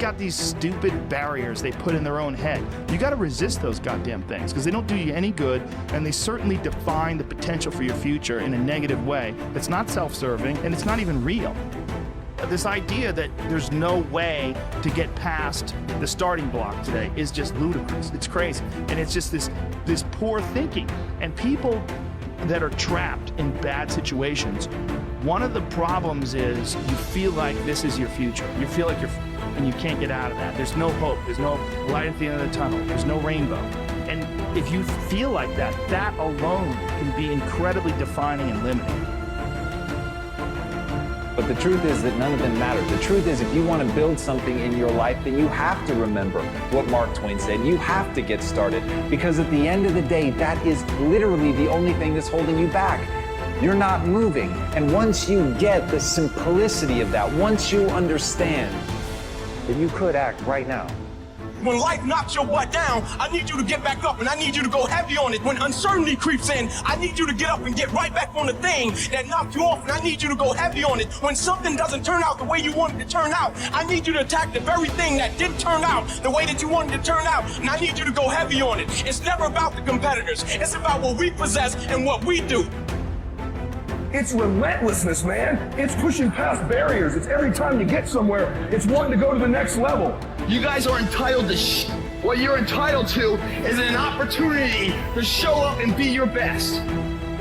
got these stupid barriers they put in their own head. You got to resist those goddamn things because they don't do you any good, and they certainly define the potential for your future in a negative way that's not self-serving and it's not even real. This idea that there's no way to get past the starting block today is just ludicrous. It's crazy. And it's just this poor thinking. And people that are trapped in bad situations, one of the problems is you feel like this is your future. You feel like and you can't get out of that. There's no hope. There's no light at the end of the tunnel. There's no rainbow. And if you feel like that, that alone can be incredibly defining and limiting. But the truth is that none of them matter. The truth is, if you want to build something in your life, then you have to remember what Mark Twain said. You have to get started, because at the end of the day, that is literally the only thing that's holding you back. You're not moving. And once you get the simplicity of that, once you understand, then you could act right now. When life knocks your butt down, I need you to get back up and I need you to go heavy on it. When uncertainty creeps in, I need you to get up and get right back on the thing that knocked you off, and I need you to go heavy on it. When something doesn't turn out the way you wanted it to turn out, I need you to attack the very thing that didn't turn out the way that you wanted it to turn out, and I need you to go heavy on it. It's never about the competitors. It's about what we possess and what we do. It's relentlessness, man. It's pushing past barriers. It's every time you get somewhere, it's wanting to go to the next level. You guys are entitled to what you're entitled to is an opportunity to show up and be your best.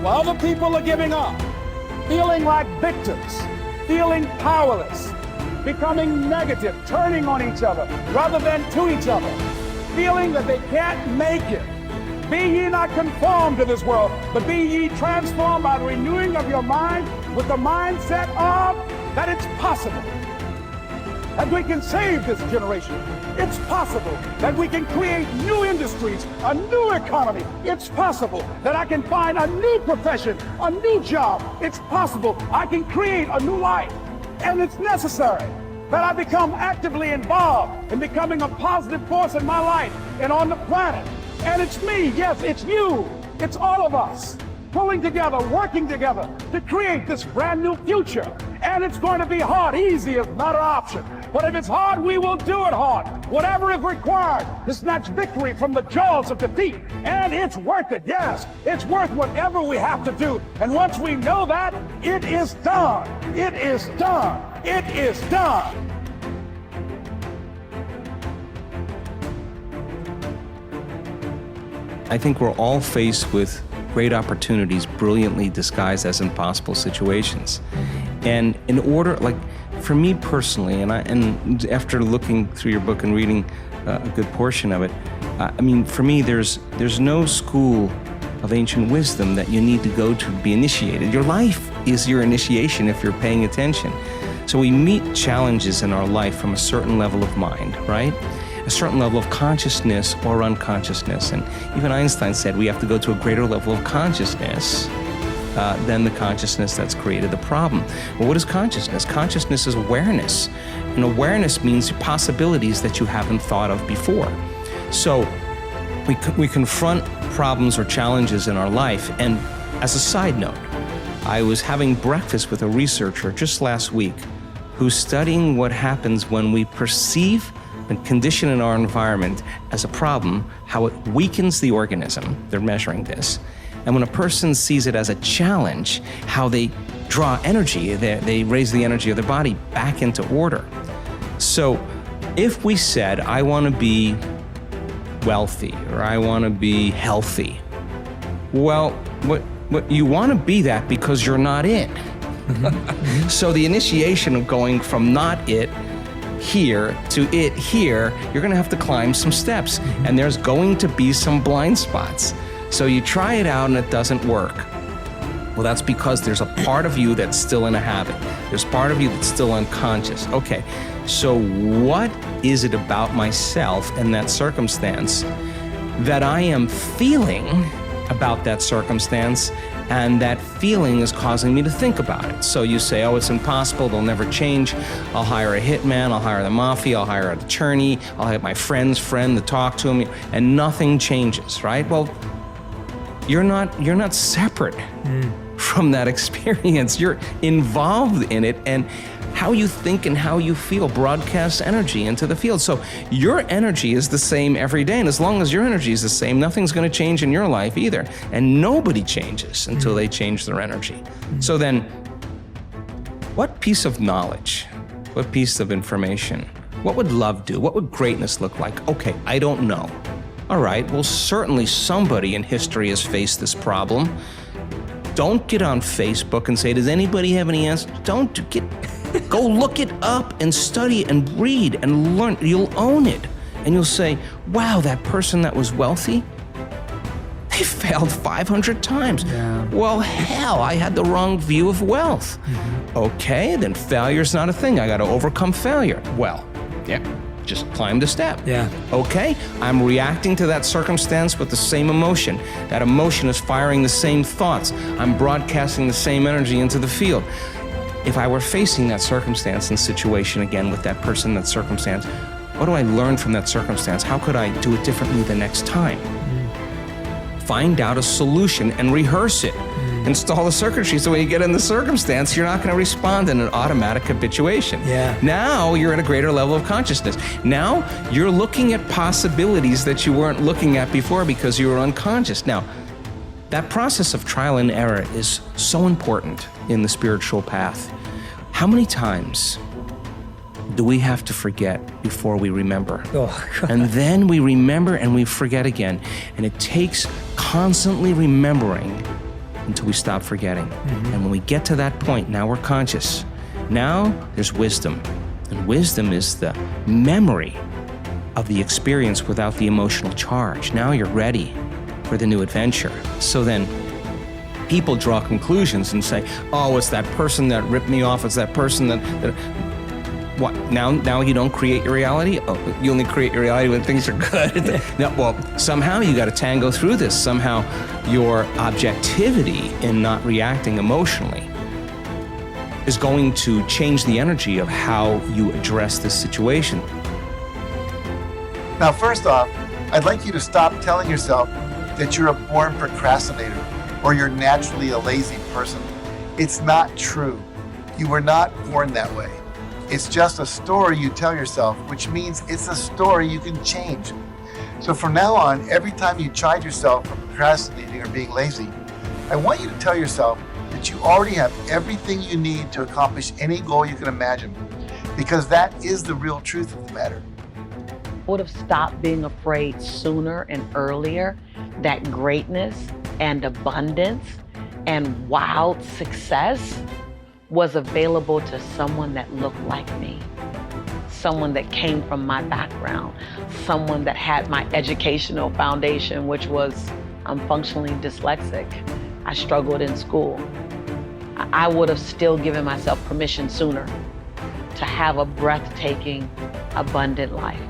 While other people are giving up, feeling like victims, feeling powerless, becoming negative, turning on each other rather than to each other, feeling that they can't make it. Be ye not conformed to this world, but be ye transformed by the renewing of your mind with the mindset of that it's possible that we can save this generation. It's possible that we can create new industries, a new economy. It's possible that I can find a new profession, a new job. It's possible I can create a new life. And it's necessary that I become actively involved in becoming a positive force in my life and on the planet. And it's me, yes, it's you, it's all of us, pulling together, working together to create this brand new future. And it's going to be hard. Easy is not an option. But if it's hard, we will do it hard. Whatever is required to snatch victory from the jaws of defeat. And it's worth it, yes. It's worth whatever we have to do. And once we know that, it is done. It is done. It is done. I think we're all faced with great opportunities brilliantly disguised as impossible situations. And in order, like for me personally, and after looking through your book and reading a good portion of it, I mean, for me, there's no school of ancient wisdom that you need to go to be initiated. Your life is your initiation if you're paying attention. So we meet challenges in our life from a certain level of mind, right? A certain level of consciousness or unconsciousness. And even Einstein said we have to go to a greater level of consciousness than the consciousness that's created the problem. Well, what is consciousness? Consciousness is awareness. And awareness means possibilities that you haven't thought of before. So we confront problems or challenges in our life. And as a side note, I was having breakfast with a researcher just last week who's studying what happens when we perceive and condition in our environment as a problem, how it weakens the organism. They're measuring this. And when a person sees it as a challenge, how they draw energy, they raise the energy of their body back into order. So if we said, I want to be wealthy or I want to be healthy, well, what you want to be that because you're not it. So the initiation of going from not it here to it here, you're going to have to climb some steps, and there's going to be some blind spots. So you try it out and it doesn't work. Well, that's because there's a part of you that's still in a habit. There's part of you that's still unconscious. Okay, so what is it about myself in that circumstance that I am feeling about that circumstance, and that feeling is causing me to think about it? So you say, oh, it's impossible, they'll never change. I'll hire a hitman, I'll hire the mafia, I'll hire an attorney, I'll have my friend's friend to talk to him, and nothing changes, right? Well, you're not separate from that experience. You're involved in it, and how you think and how you feel broadcasts energy into the field. So your energy is the same every day, and as long as your energy is the same, nothing's going to change in your life either. And nobody changes until they change their energy. So then, what piece of knowledge, what piece of information, what would love do? What would greatness look like? Okay, I don't know. All right, well, certainly somebody in history has faced this problem. Don't get on Facebook and say, does anybody have any answers? Don't get, go look it up and study and read and learn. You'll own it. And you'll say, wow, that person that was wealthy, they failed 500 times. Yeah. Well, hell, I had the wrong view of wealth. Okay, then failure's not a thing. I got to overcome failure. Well, yeah, just climb the step. Yeah. Okay, I'm reacting to that circumstance with the same emotion. That emotion is firing the same thoughts. I'm broadcasting the same energy into the field. If I were facing that circumstance and situation again with that person, that circumstance, what do I learn from that circumstance? How could I do it differently the next time? Find out a solution and rehearse it. Install the circuitry so when you get in the circumstance, you're not going to respond in an automatic habituation. Yeah. Now you're at a greater level of consciousness. Now you're looking at possibilities that you weren't looking at before because you were unconscious. Now, that process of trial and error is so important in the spiritual path. How many times do we have to forget before we remember? Oh, God. And then we remember and we forget again. And it takes constantly remembering until we stop forgetting. And when we get to that point, now we're conscious. Now there's wisdom. And wisdom is the memory of the experience without the emotional charge. Now you're ready for the new adventure. So then people draw conclusions and say, oh, it's that person that ripped me off. It's that person that what? Now you don't create your reality? Oh, you only create your reality when things are good. No, well, somehow you got to tango through this. Somehow your objectivity in not reacting emotionally is going to change the energy of how you address this situation. Now, first off, I'd like you to stop telling yourself that you're a born procrastinator or you're naturally a lazy person. It's not true. You were not born that way. It's just a story you tell yourself, which means it's a story you can change. So from now on, every time you chide yourself for procrastinating or being lazy, I want you to tell yourself that you already have everything you need to accomplish any goal you can imagine, because that is the real truth of the matter. I would have stopped being afraid sooner and earlier that greatness and abundance and wild success was available to someone that looked like me, someone that came from my background, someone that had my educational foundation, which was I'm functionally dyslexic. I struggled in school. I would have still given myself permission sooner to have a breathtaking, abundant life.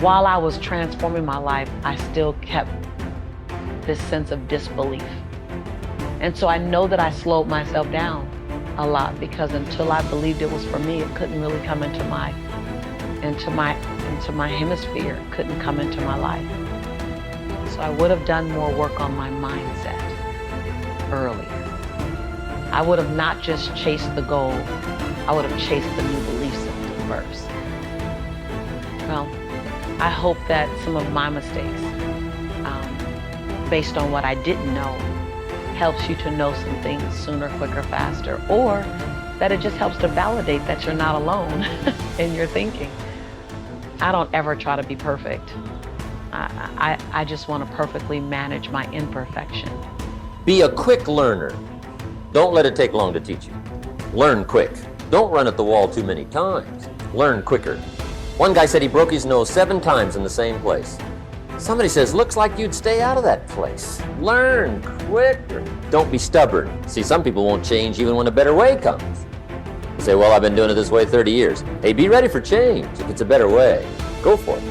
While I was transforming my life, I still kept this sense of disbelief. And so I know that I slowed myself down a lot because until I believed it was for me, it couldn't really come into my hemisphere, it couldn't come into my life. So I would have done more work on my mindset earlier. I would have not just chased the goal, I would have chased the new belief system first. Well, I hope that some of my mistakes, based on what I didn't know, helps you to know some things sooner, quicker, faster, or that it just helps to validate that you're not alone in your thinking. I don't ever try to be perfect. I just want to perfectly manage my imperfection. Be a quick learner. Don't let it take long to teach you. Learn quick. Don't run at the wall too many times. Learn quicker. One guy said he broke his nose 7 times in the same place. Somebody says, looks like you'd stay out of that place. Learn quicker. Don't be stubborn. See, some people won't change even when a better way comes. You say, well, I've been doing it this way 30 years. Hey, be ready for change. If it's a better way, go for it.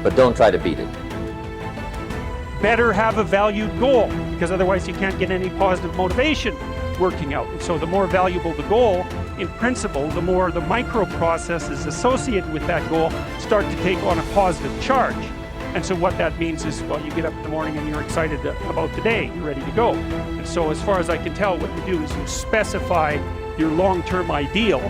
But don't try to beat it. Better have a valued goal, because otherwise you can't get any positive motivation working out. And so the more valuable the goal, in principle, the more the micro processes associated with that goal start to take on a positive charge. And so what that means is, well, you get up in the morning and you're excited about the day, you're ready to go. And so as far as I can tell, what you do is you specify your long-term ideal,